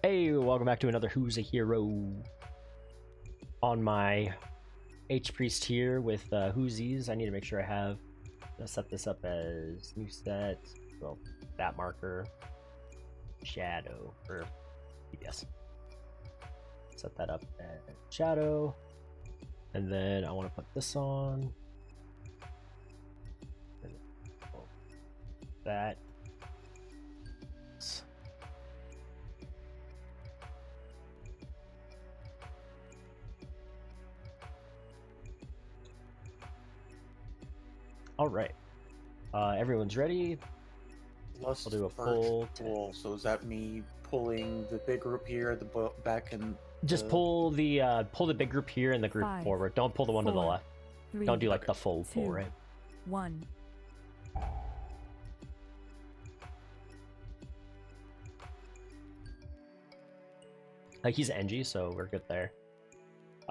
Hey, welcome back to another Who's a Hero. On my H-Priest here with Whoosies, I need to make sure I have set this up as new set, well, that marker, shadow, or yes. Set that up as shadow, and then I want to put this on, and that. All right, everyone's ready. I'll do a pull. So is that me pulling the big group here, the back, and just pull the big group here and the group forward. Don't pull the one to the left. Don't do like the full pull, right? 1. Like he's NG, so we're good there.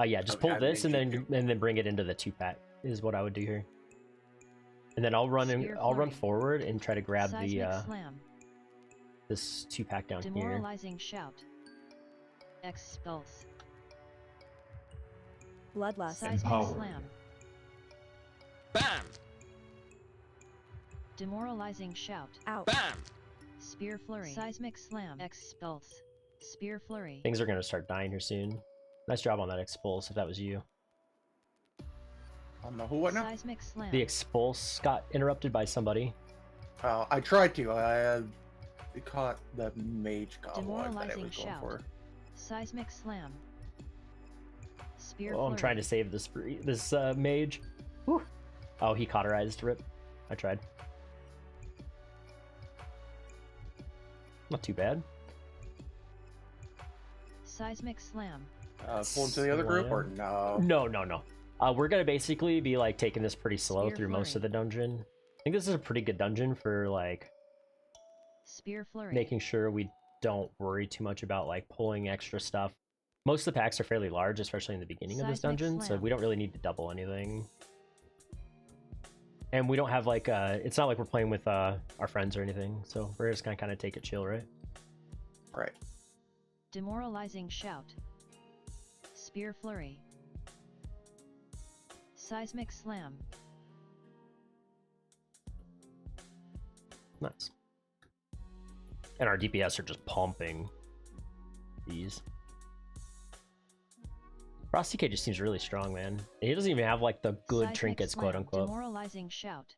Yeah, just pull this and then bring it into the 2-pack is what I would do here. And then I'll run forward and try to grab the this 2-pack down here. Demoralizing shout. Expulse. Bloodlust. Seismic slam. Bam! Demoralizing shout. Out. Bam! Spear flurry. Seismic slam. Expulse. Spear flurry. Things are gonna start dying here soon. Nice job on that expulse if that was you. On the who what now? Seismic slam. The expulse got interrupted by somebody. I tried to. I caught the mage combo that I Demoralizing was going shout. for. Seismic slam. Spear Oh, flurry. I'm trying to save this mage. Whew. Oh, he cauterized. Rip. I tried. Not too bad. Seismic slam. Pull into the other group or no? No. We're gonna basically be like taking this pretty slow Spear through most of flurry. the dungeon. I think this is a pretty good dungeon for like Spear flurry. making sure we don't worry too much about like pulling extra stuff. Most of the packs are fairly large, especially in the beginning of this Seismic dungeon, so slam. we don't really need to double anything. And we don't have like it's not like we're playing with our friends or anything, so we're just gonna kind of take it chill, right? Right. Demoralizing shout. Spear flurry. Seismic slam. Nice. And our DPS are just pumping these. Frosty K just seems really strong, man. He doesn't even have like the good Seismic trinkets, slam. quote unquote. Demoralizing shout.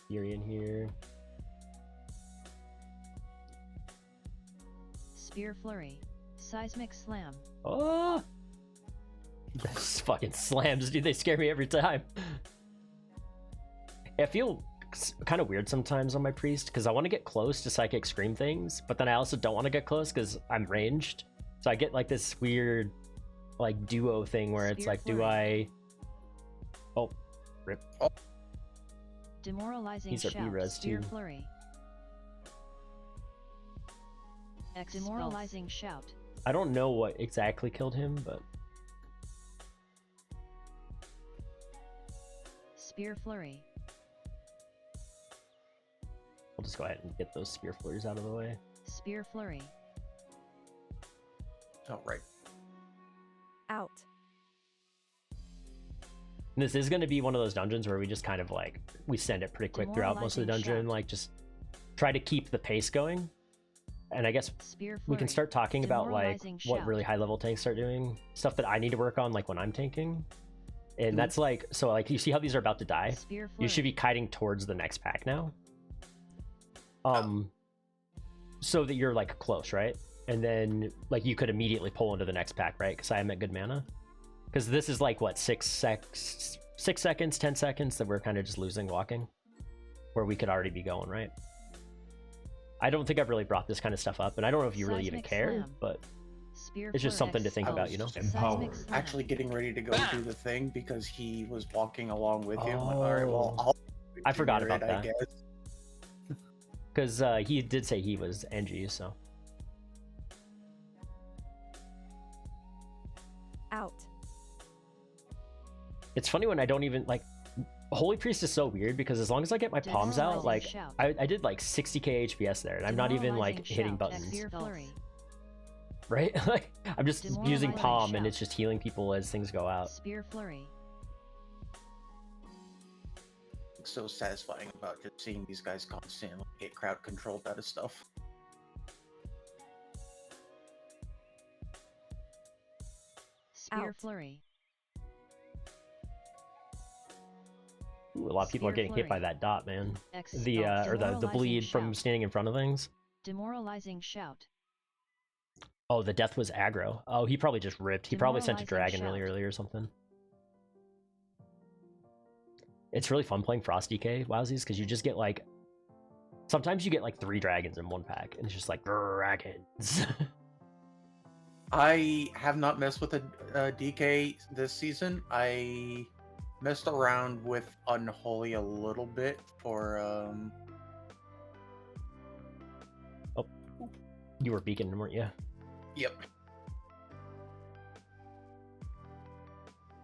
Fury in here. Spear flurry. Seismic slam. Oh! Those fucking slams, dude. They scare me every time. I feel kind of weird sometimes on my priest because I want to get close to psychic scream things, but then I also don't want to get close because I'm ranged. So I get like this weird like duo thing where it's Spear like, do flurry. I... Oh, rip. Demoralizing These are shout. B-res Spear too. flurry. Demoralizing shout. I don't know what exactly killed him, but Spear flurry. I'll just go ahead and get those spear flurries out of the way. Spear flurry. Oh, right. Out. And this is going to be one of those dungeons where we just kind of like, we send it pretty quick throughout most of the Demoralizing dungeon, shout. like just try to keep the pace going. And I guess Spear flurry. we can start talking about like Demoralizing what shout. really high level tanks start doing, stuff that I need to work on like when I'm tanking. And that's like, so like you see how these are about to die? Spear flurry. You should be kiting towards the next pack now. So that you're like close, right? And then like you could immediately pull into the next pack, right? Because I am at good mana. Because this is like what, 6 seconds, 10 seconds that we're kind of just losing walking, where we could already be going, right? I don't think I've really brought this kind of stuff up, and I don't know if you really even Seismic care, slam. but Spear it's just flurry. something to think about, you know? Seismic slam. Actually getting ready to go do the thing because he was walking along with you. All right, well, I forgot about I that. guess. Because he did say he was NG, so. Out. It's funny when I don't even, like, Holy Priest is so weird because as long as I get my palms out, like Shout. I did like 60k HPS there, and I'm not even like Demoralizing hitting shout. buttons, Spear flurry. right? Like I'm just using Demoralizing palm, and shout. it's just healing people as things go out. Spear flurry. It's so satisfying about just seeing these guys constantly get crowd controlled out of stuff. Spear Out. flurry. Ooh, a lot of people are Spear getting hit by flurry. that dot, man. X The spells. or the Demoralizing bleed from shout. standing in front of things. Demoralizing shout. Oh, the death was aggro. Oh, he probably just ripped. He probably sent a Demoralizing dragon really shout. early or something. It's really fun playing Frost DK Wowsies because you just get like sometimes you get like 3 dragons in one pack, and it's just like dragons. I have not messed with a DK this season. I messed around with Unholy a little bit for You were beacon, weren't you? Yep.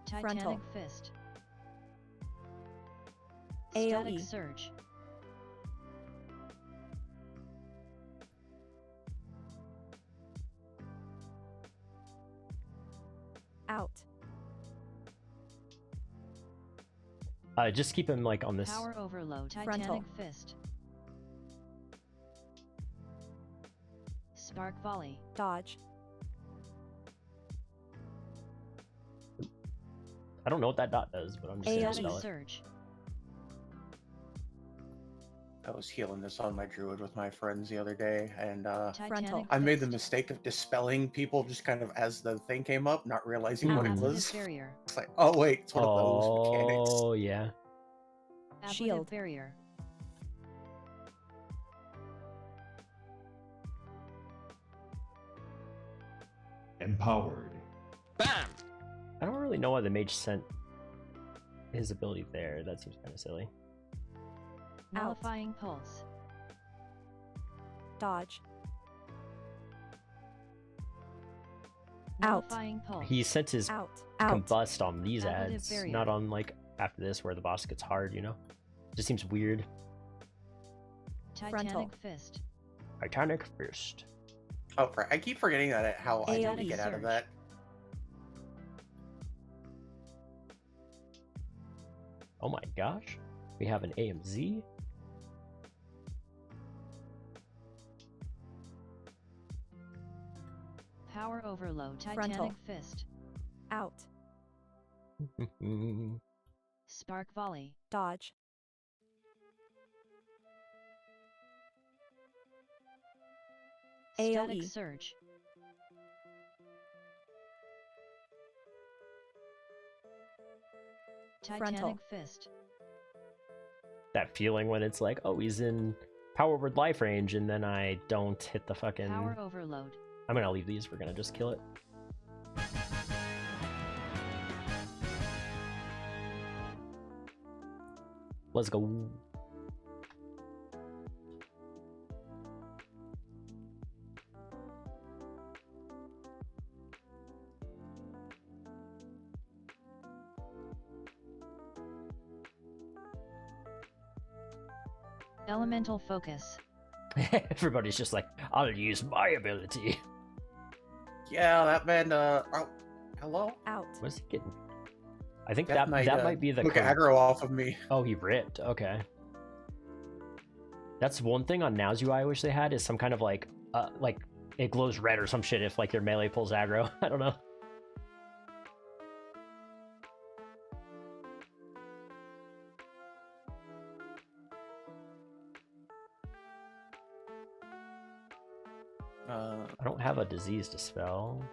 Titanic Frontal. fist. AoE. Static surge. Out. Just keep him like on this. Power overload. Titanic Frontal. fist. Spark volley. Dodge. I don't know what that dot does, but I'm just gonna AoE. spell Static it. surge. I was healing this on my druid with my friends the other day, and Titanic I made the fist. mistake of dispelling people just kind of as the thing came up, not realizing what it Ablative was. barrier. It's like, oh wait, it's one of those mechanics. Oh yeah. Ablative Shield. barrier. Empowered. Bam! I don't really know why the mage sent his ability there. That seems kind of silly. Out. Nullifying pulse. Dodge. Out. Nullifying pulse. He sent his Out. Out. combust on these Ablative ads, barrier. not on like after this where the boss gets hard, you know? Just seems weird. Titanic Frontal. fist. Titanic first. Oh, I keep forgetting that how I need to AoE get out of surge. that. Oh my gosh. We have an AMZ. Power overload. Titanic Frontal. fist. Out. Spark volley. Dodge. Static AoE. surge. Titanic Frontal. fist. That feeling when it's like, oh, he's in power word life range, and then I don't hit the fucking. Power overload. I'm gonna leave these. We're gonna just kill it. Let's go. Elemental focus. Everybody's just like, I'll use my ability. Yeah, that man. Oh, hello. Out. What's he getting? I think That might, that might be the took code. aggro off of me. Oh, he ripped. Okay. That's one thing on Now's UI I wish they had is some kind of like it glows red or some shit if like your melee pulls aggro. I don't know. I don't have a disease to spell.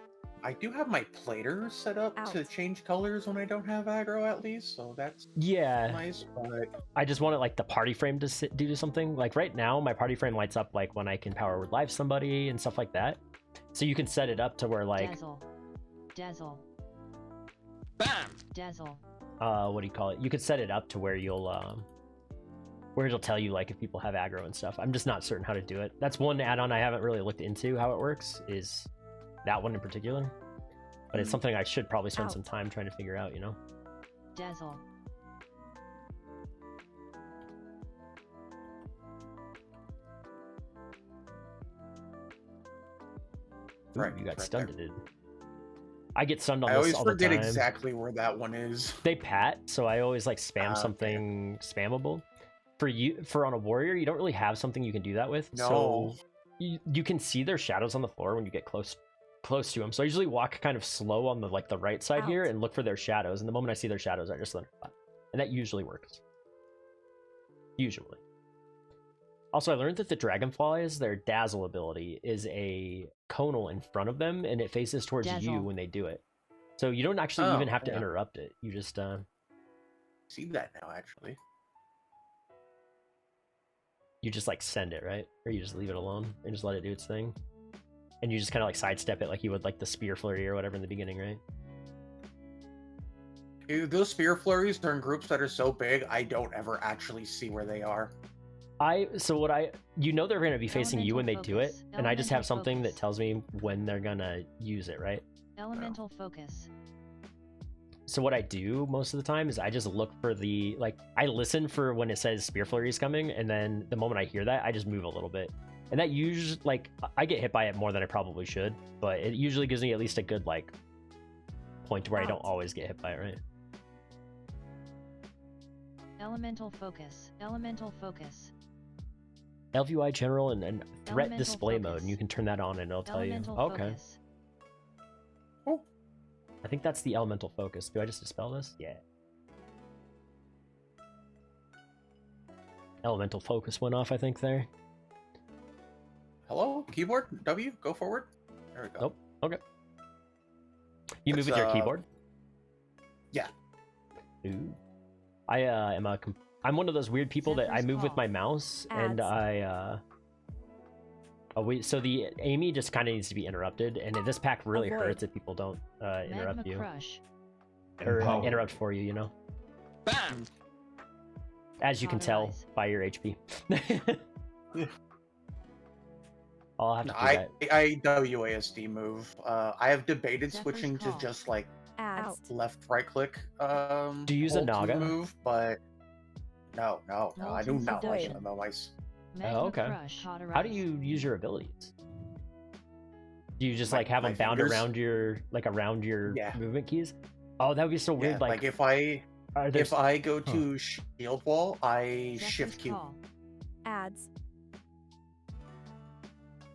I do have my plater set up to Out. change colors when I don't have aggro, at least, so that's Yeah, nice. But I just wanted like the party frame to do something. Like right now, my party frame lights up like when I can power word life somebody and stuff like that. So you can set it up to where like Dazzle. Dazzle. Bam! Dazzle. what do you call it? You could set it up to where where it'll tell you like if people have aggro and stuff. I'm just not certain how to do it. That's one add-on I haven't really looked into how it works, is that one in particular. But it's something I should probably spend some Out. time trying to figure out, you know? Dazzle. Ooh, Right, you got right there. stunted. I get stunned on I this always all the forget time. exactly where that one is. They pat, so I always like spam Okay. something spammable. For on a warrior, you don't really have something you can do that with. No. So you can see their shadows on the floor when you get close to them. So I usually walk kind of slow on the right side here Out. and look for their shadows. And the moment I see their shadows, I just let them, and that usually works. Usually. Also, I learned that the dragonflies, their dazzle ability is a conal in front of them, and it faces towards you Dazzle. when they do it. So you don't actually even Oh, have to yeah. interrupt it. You just See that now, actually. you just like send it, right? Or you just leave it alone and just let it do its thing. And you just kind of like sidestep it like you would like the spear flurry or whatever in the beginning, right? Dude, those spear flurries are in groups that are so big, I don't ever actually see where they are. They're going to be facing you when they do it, Elemental and I just have focus. something that tells me when they're gonna use it, right? Elemental focus. So what I do most of the time is I just look for I listen for when it says spear flurry is coming, and then the moment I hear that, I just move a little bit. And that usually, I get hit by it more than I probably should, but it usually gives me at least a good point where I don't Out. always get hit by it, right? Elemental focus. Elemental focus. LVI general and threat Elemental display mode, focus. and you can turn that on and it'll tell you. Elemental Okay. focus. Oh, I think that's the elemental focus. Do I just dispel this? Yeah. Elemental focus went off, I think, there. hello? Keyboard? W? Go forward? There we go. Nope. Okay. You move It's, with your keyboard? yeah. Ooh. I'm one of those weird people that I Zephyr's move with Call. my mouse, and Ads. so the Amy just kind of needs to be interrupted, and this pack really Avoid. hurts if people don't interrupt Magma you. crush. Or Empowered. interrupt for you, you know? Bam! As you can tell Cauterize. by your HP. I'll have to No, do that. I WASD move. I have debated Zephyr's switching Call. to just like Ads. left right click Do you use a hold to Naga? move, but no, I do Molten not like Void. MMOs. Magma okay. crush. How do Cauterize. you use your abilities? Do you just My- have my them bound fingers? around your Yeah. movement keys? Oh, that would be so weird. Yeah, like if I are there if I go to shield wall, I Zephyr's shift Q. Call. Ads.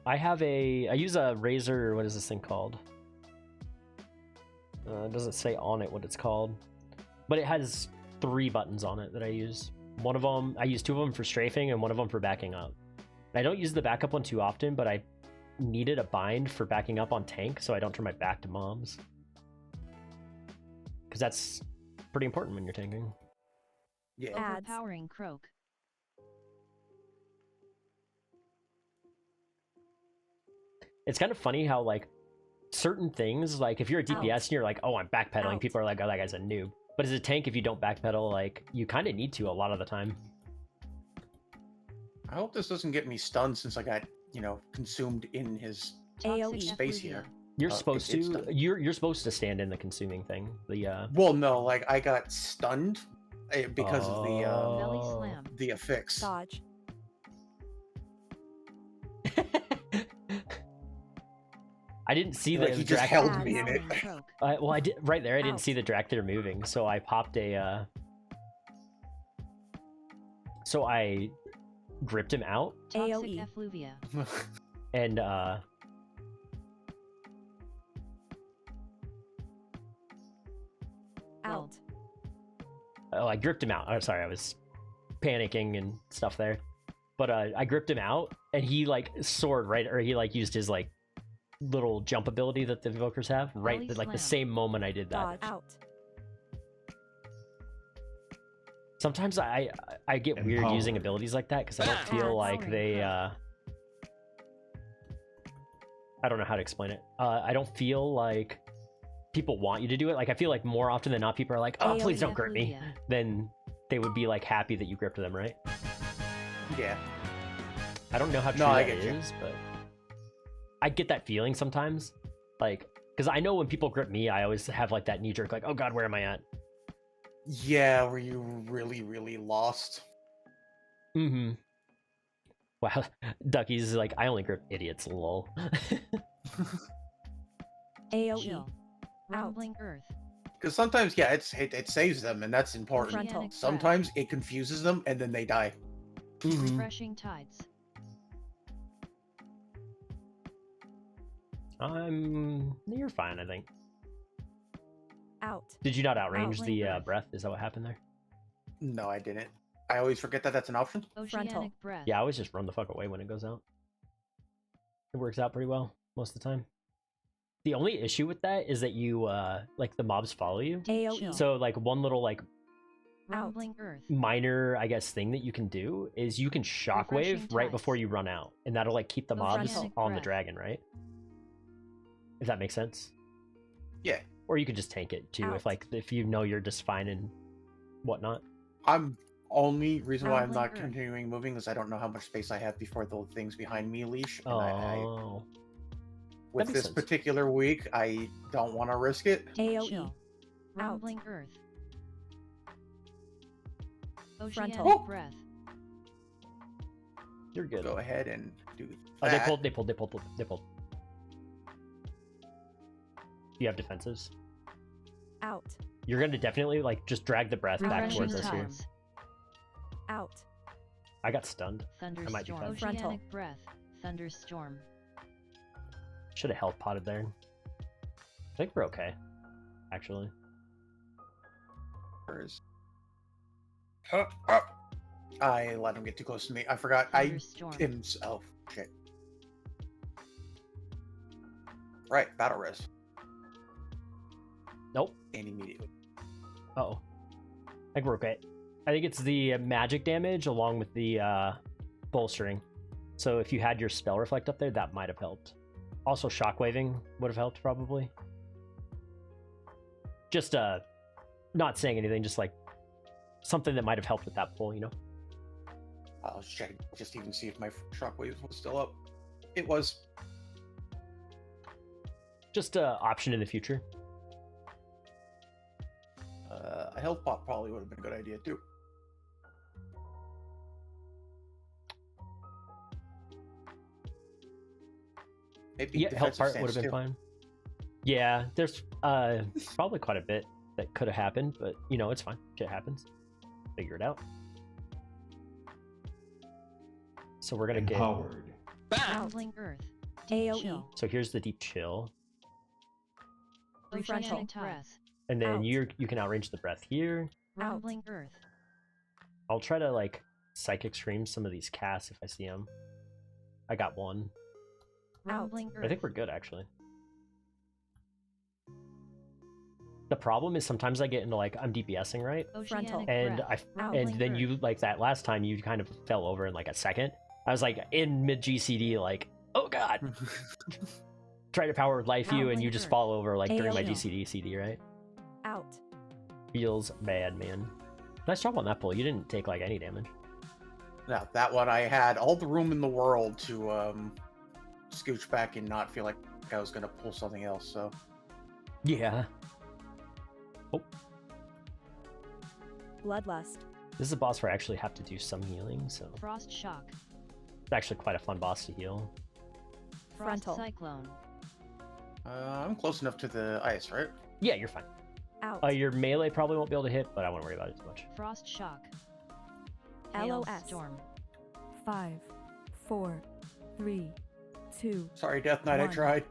I use a Razer, what is this thing called? It doesn't say on it what it's called, but it has 3 buttons on it that I use. One of them, I use 2 of them for strafing and one of them for backing up. I don't use the backup one too often, but I needed a bind for backing up on tank so I don't turn my back to mobs. Because that's pretty important when you're tanking. Yeah. Ads. Overpowering croak. It's kind of funny how certain things, if you're a DPS Out. and you're like, oh, I'm backpedaling, Out. people are like, oh, that guy's a noob. But as a tank, if you don't backpedal, you kind of need to a lot of the time. I hope this doesn't get me stunned since I got, consumed in his Toxic AoE. space effluvia. here. You're Oh, supposed it's to. done. You're supposed to stand in the consuming thing. Well, no, I got stunned because of Belly Oh. slam. the affix. Dodge. I didn't see Like, the he just Drac. held me in it. Overpowering croak. Well, I did right there. I didn't Out. see the Dracthyr moving, so I popped a. So I gripped him out Toxic AoE. effluvia. and Out. I gripped him out. I'm sorry, I was panicking and stuff there. But I gripped him out, and he soared right, or he used his little jump ability that the evokers have right Belly the slam. same moment I did that. Dodge. Out. Sometimes I get weird Empowered. using abilities like that because I don't feel Ads. like they I don't know how to explain it. I don't feel like people want you to do it. I feel like more often than not people are like, oh, AoE. please don't grip me. Effluvia. Then they would be happy that you gripped them, right? Yeah. I don't know how true No, I that get you. is, but I get that feeling sometimes. Because I know when people grip me, I always have that knee jerk, oh god, where am I at? Yeah, were you really, really lost? Mm-hmm. Wow, Ducky's I only grip idiots, lol. AoE. Chill. Out. Rumbling earth. Because sometimes, yeah, it saves them, and that's important. Frontal. Oceanic breath. Sometimes it confuses them, and then they die. Refreshing tides. You're fine, I think. Out. Did you not outrange Outling the breath. breath? Is that what happened there? No, I didn't. I always forget that that's an option. Oceanic breath. Yeah, I always just run the fuck away when it goes out. It works out pretty well most of the time. The only issue with that is that you like the mobs follow you. AoE. So like one little like Rumbling earth. minor, I guess, thing that you can do is you can shockwave Refreshing right tides. before you run out, and that'll like keep the mobs Oceanic on the breath. dragon, right? If that makes sense. Yeah. Or you could just tank it too, Out. if you know you're just fine and whatnot. I'm only reason why I'm Rumbling not earth. continuing moving is I don't know how much space I have before the things behind me leash. And Oh, with makes this sense. particular week, I don't want to risk it. AoE. Chill. Out. Rumbling earth. Oceanic Frontal. breath. you're good. Go ahead and do Oh, that. they pulled. You have defensives. Out. You're gonna definitely like just drag the breath back Refreshing towards us here. tides. Out. I got stunned. might be Thunderstorm. fine. Frontal. Oceanic breath. Thunderstorm. Should have health potted there. I think we're okay, actually. I let him get too close to me. I forgot. I Thunderstorm. am. Oh shit. Right, battle res. Nope. And immediately. Uh-oh. I think we're okay. I think it's the magic damage along with the bolstering. So if you had your spell reflect up there, that might have helped. Also, shockwaving would have helped probably. Just not saying anything, just like something that might have helped with that pull, you know? I'll check just even see if my shockwave was still up. It was. Just a option in the future. A health pot probably would have been a good idea too. Maybe Yeah, health defensive part stance would have been too. fine. Yeah, there's probably quite a bit that could have happened, but you know, it's fine. Shit happens. Figure it out. So we're gonna get. Empowered. Bam! Rumbling earth. AoE. Chill. So here's the deep chill, Refreshing Oceanic tides. breath. and then Out. you can outrange the breath here. Out. Rumbling earth. I'll try to like psychic scream some of these casts if I see them. I got one. Out. Rumbling earth. I think we're good actually. The problem is sometimes I get into like I'm DPSing, right? Frontal. Oceanic And breath. I Rumbling and then earth. you like that last time you kind of fell over in like a second. I was like in mid GCD like, oh god, try to power life you and you Rumbling just earth. fall over like during my AOE. GCD CD, right? Out. Feels bad, man. Nice job on that pull. You didn't take like any damage. Now that one I had all the room in the world to scooch back and not feel like I was gonna pull something else. So Yeah. Oh, Bloodlust. this is a boss where I actually have to do some healing, so Frost shock. it's actually quite a fun boss to heal. Frost Frontal. cyclone. I'm close enough to the ice, right? Yeah, you're fine. Out. Your melee probably won't be able to hit, but I won't worry about it too much. Frost shock. LOS. Hailstorm. 5, 4, 3, 2. Sorry, Death Knight, I One. tried.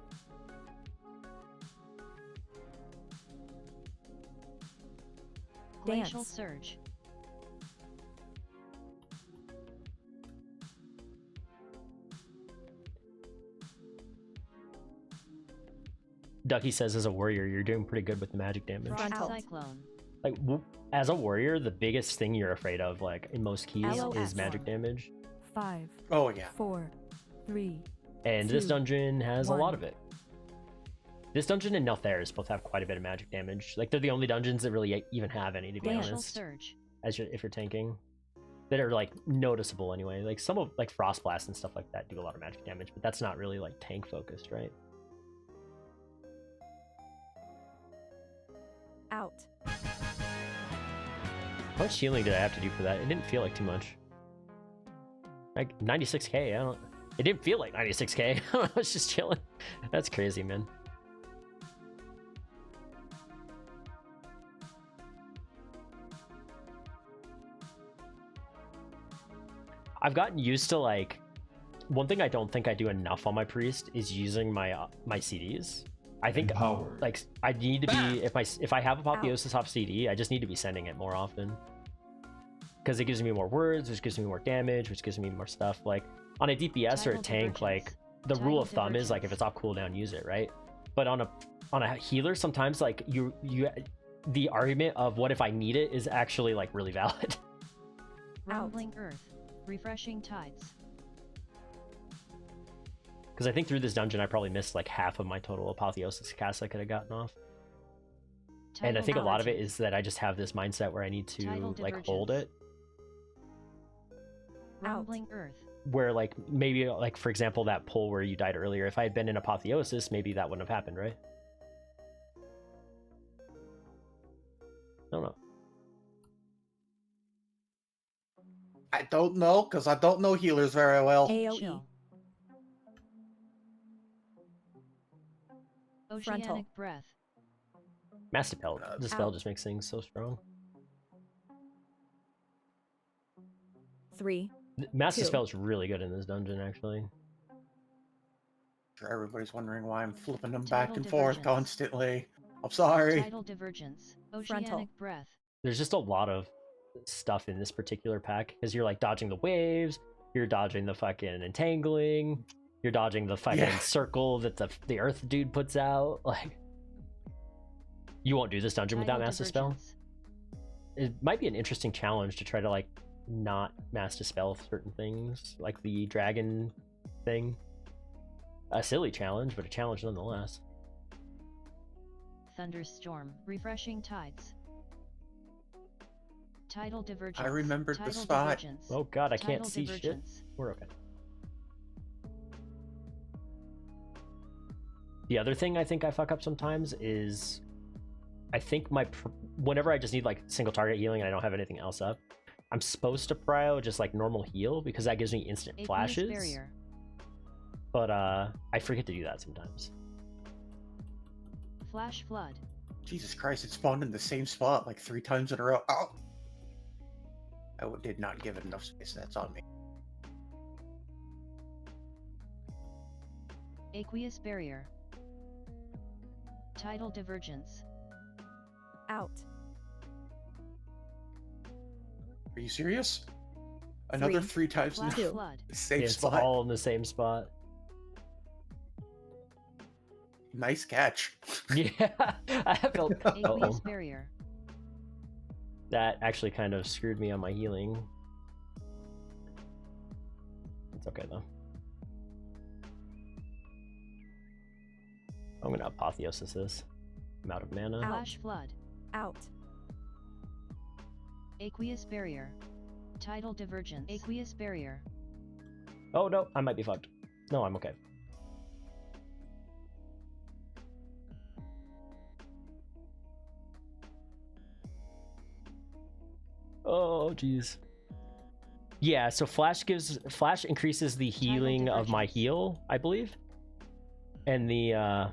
Glacial Dance. surge. Ducky says, as a warrior, you're doing pretty good with the magic damage. Frost Out. cyclone. Like, as a warrior, the biggest thing you're afraid of, like in most keys, LOS. is magic damage. 5, Oh yeah. 4, 3. And this 2, dungeon has a lot 1. of it. This dungeon and Nelthairs both have quite a bit of magic damage. Like, they're the only dungeons that really even have any, to be Glacial honest. surge. If you're tanking, that are like noticeable anyway. Like some of like Frost Blast and stuff like that do a lot of magic damage, but that's not really like tank focused, right? Out. How much healing did I have to do for that? It didn't feel like too much. Like 96k. It didn't feel like 96k. I was just chilling. That's crazy, man. I've gotten used to like one thing I don't think I do enough on my priest is using my my CDs. I think Empowered. like I need to be if I have Apotheosis off CD, I just need to be sending it more often because it gives me more words, which gives me more damage, which gives me more stuff. Like on a DPS or a Tidal tank, like the divergence. rule Tidal of thumb is like if it's off cooldown, use it, right? But on a healer, sometimes like you the argument of what if I need it is actually like really valid. Rumbling earth. Refreshing tides. Because I think through this dungeon, I probably missed like half of my total Apotheosis casts I could have gotten off. And I think a lot of it is that I just have this mindset where I need to Tidal like hold it. Rumbling earth. Where like maybe like for example that pull where you died earlier, if I had been in Apotheosis, maybe that wouldn't have happened, right? I don't know. I don't know, because I don't know healers very well. AoE. Chill. Frontal. Oceanic breath. Mass Dispel. The spell Out. just makes things so strong. 3. Mass Two. Dispel is really good in this dungeon, actually. Sure, everybody's wondering why I'm flipping them back Tidal and forth divergence. constantly. I'm sorry. Tidal divergence. Frontal. Oceanic breath. There's just a lot of stuff in this particular pack because you're like dodging the waves, you're dodging the fucking entangling, you're dodging the fucking Yeah. circle that the earth dude puts out. Like, you won't do this dungeon without Tidal Mass Dispel. divergence. It might be an interesting challenge to try to like not Mass Dispel certain things, like the dragon thing. A silly challenge, but a challenge nonetheless. Thunderstorm. Refreshing tides. Tidal divergence. I remembered the Tidal spot. divergence. Oh god, I can't Tidal see shit. divergence. We're okay. The other thing I think I fuck up sometimes is I think whenever I just need like single target healing and I don't have anything else up, I'm supposed to prio just like normal heal because that gives me instant Aqueous flashes. barrier. But I forget to do that sometimes. Flash flood. Jesus Christ, it spawned in the same spot like 3 times in a row. Oh! I did not give it enough space. That's on me. Aqueous barrier. Tidal divergence. Out. Are you serious? Another 3 times in Flash Two. flood. the same It's spot. all in the same spot. Nice catch. Yeah, I felt. Aqueous Uh-oh. barrier. That actually kind of screwed me on my healing. It's okay though. I'm gonna Apotheosis this. I'm out of mana. Ow. Flash flood. Out. Aqueous barrier. Tidal divergence. Aqueous barrier. Oh no, I might be fucked. No, I'm okay. Oh jeez. Yeah, so Flash increases the healing of my divergence. heal, I believe. And the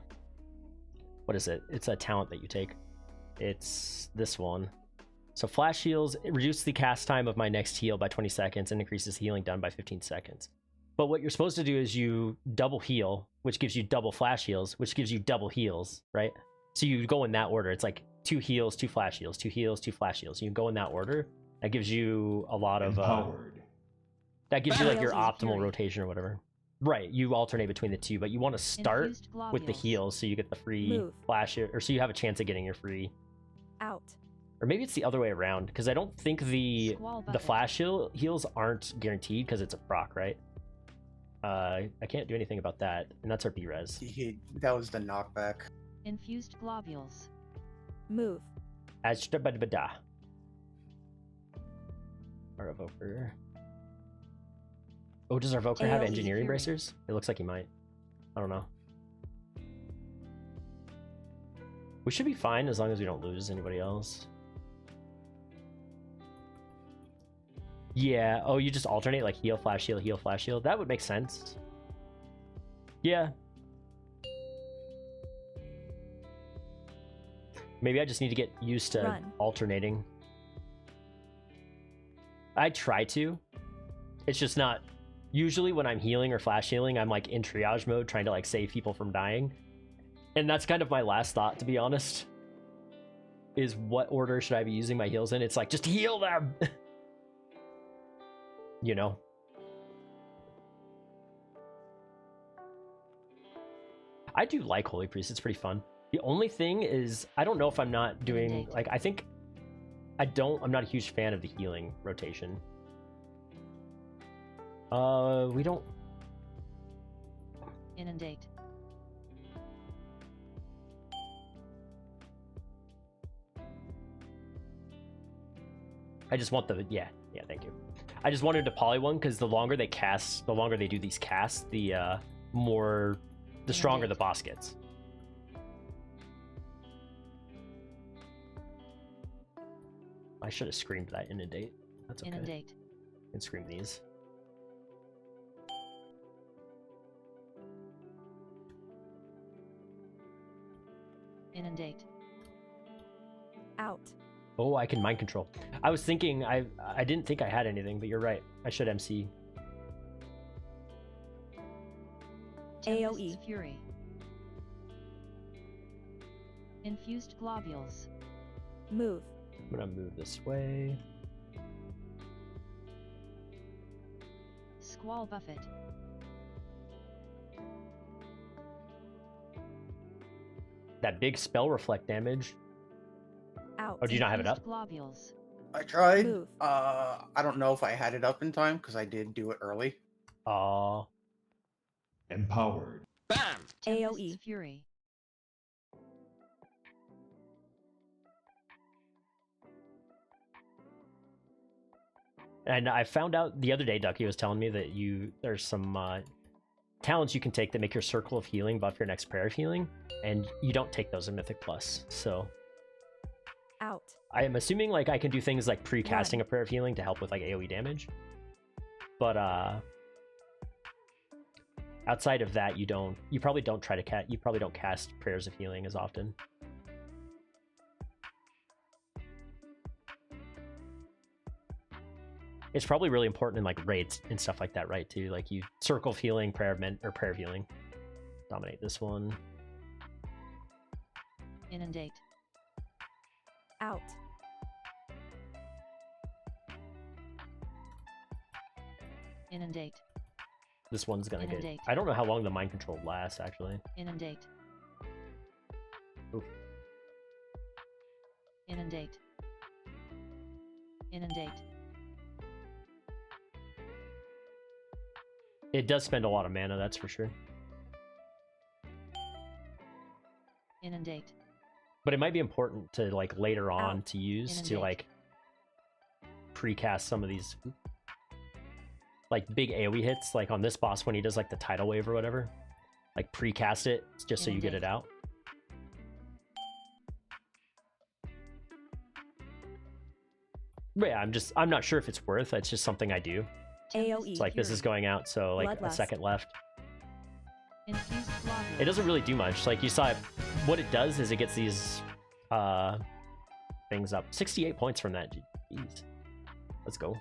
what is it? It's a talent that you take. It's this one. So Flash heals, it reduces the cast time of my next heal by 20 seconds and increases healing done by 15 seconds. But what you're supposed to do is you double heal, which gives you double Flash heals, which gives you double heals, right? So you go in that order. It's like 2 heals, 2 Flash heals, 2 heals, 2 Flash heals. You go in that order. That gives you a lot of Empowered. that gives you like your Loyalty optimal Fury. rotation or whatever. Right, you alternate between the two, but you want to start Infused with the globules. heals so you get the free Move. Flash, or so you have a chance of getting your free. Out. Or maybe it's the other way around, because I don't think the Squall the bucket. Flash heals aren't guaranteed because it's a proc, right? I can't do anything about that, and that's our B-res. That was the knockback. Infused globules. Move. Ashtabadabada. Our evoker. Oh, does our evoker have AoE engineering Fury. bracers? It looks like he might. I don't know. We should be fine as long as we don't lose anybody else. Yeah. Oh, you just alternate like heal, flash, heal, flash, heal. That would make sense. Yeah. Maybe I just need to get used to Run. alternating. I try to. It's just not... Usually when I'm healing or flash healing, I'm like in triage mode trying to like save people from dying. And that's kind of my last thought, to be honest. Is what order should I be using my heals in? It's like, just heal them! You know? I do like Holy Priest, it's pretty fun. The only thing is, I don't know if I'm not doing... Like, I think... I'm not a huge fan of the healing rotation. We don't... Inundate. I just want the... Yeah, thank you. I just wanted to poly one, because the longer they cast... The longer they do these casts, the more... The stronger the boss gets. I should have screamed that inundate. That's okay. Inundate. I can scream these. Inundate. Out. Oh, I can mind control. I was thinking, I didn't think I had anything, but you're right. I should MC. AoE. Fury. Infused globules. Move. I'm gonna move this way. Squall buffet. That big spell reflect damage. Out. Oh, do you not have it Infused up? Globules. I tried. Move. I don't know if I had it up in time because I did do it early. Aw. Empowered. Bam! Tempest's AoE. Fury. And I found out the other day, Ducky was telling me that there's some talents you can take that make your circle of healing buff your next prayer of healing, and you don't take those in Mythic Plus. So Out. I am assuming like I can do things like pre-casting a prayer of healing to help with like AoE damage. But outside of that, you probably don't try to you probably don't cast prayers of healing as often. It's probably really important in like raids and stuff like that, right? Too, like you circle of healing, prayer of healing. Dominate this one. Inundate. Out. Inundate. This one's gonna get... Inundate. I don't know how long the mind control lasts, actually. Inundate. Oof. Inundate. Inundate. It does spend a lot of mana, that's for sure. Inundate. But it might be important to, like, later on Out. to use to, Inundate. like, pre-cast some of these, like, big AoE hits, like on this boss when he does, like, the tidal wave or whatever. Like, pre-cast it, just so you get it out. But yeah, I'm not sure if it's worth. It's just something I do. AoE. It's like, this is going out, so, like, a Bloodlust. second left. Infused globules. It doesn't really do much. Like, you saw it, what it does is it gets these things up. 68 points from that. Jeez. Let's go.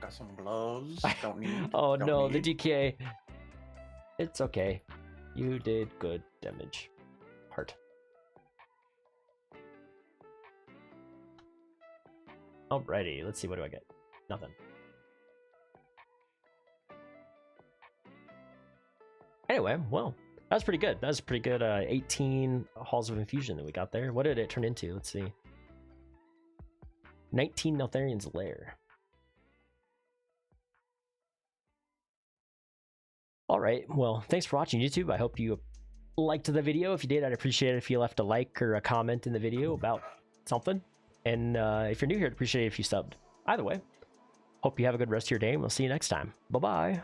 Got some gloves. Don't need. Oh don't no, need. the DK. It's okay. You did good damage. Heart. Alrighty, let's see, what do I get? Nothing. Anyway, well, that was pretty good. That was pretty good. 18 Halls of Infusion that we got there. What did it turn into? Let's see. 19 Neltharian's Lair. Alright, well, thanks for watching, YouTube. I hope you liked the video. If you did, I'd appreciate it if you left a like or a comment in the video about something. And if you're new here, I'd appreciate it if you subbed. Either way, hope you have a good rest of your day, and we'll see you next time. Bye-bye.